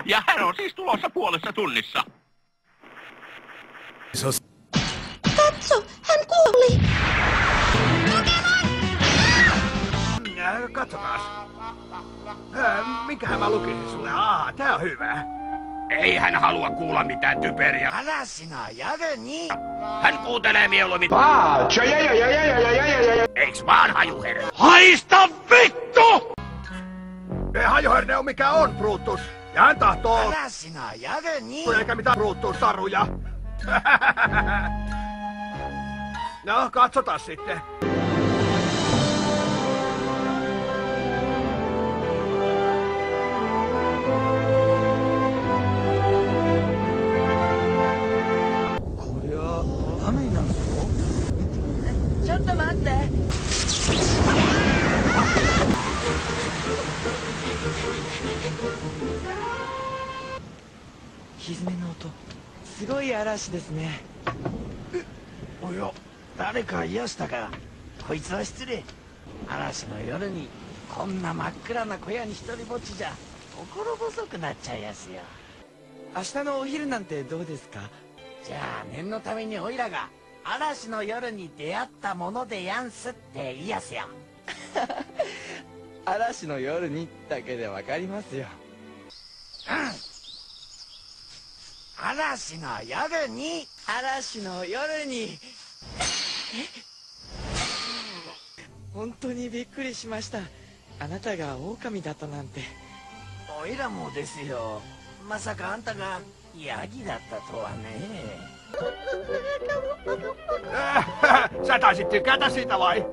Ja hän on siis tulossa puolessa tunnissa. Katso, hän kuoli! Katsotaas. Mikähän mä lukisin sulle? Tää on hyvä. Ei hän halua kuulla mitään typeriä. Älä sinä jäde niin. Hän kuuntelee mieluummin. Eiks vaan hajuherra? Haista vittu! Ei hajuherne on mikä on, Brutus. Ja hän tahtoo... Älä sinä jäde niin. Eikä mitään Brutus saruja. No, katsotaan sitten.おや、誰かいやしたか。こいつは失礼。嵐の夜にこんな真っ暗な小屋に一人ぼっちじゃ心細くなっちゃいやすよ。明日のお昼なんてどうですか？じゃあ念のためにオイラが嵐の夜に出会ったものでやんすって言いやすよ。嵐の夜にだけでわかりますよ。嵐の夜に。嵐の夜に。本当にびっくりしました。あなたが狼だったなんて。オイラもですよ。まさかあんたがヤギだったとはね。Sä taisit tykätä siitä vai?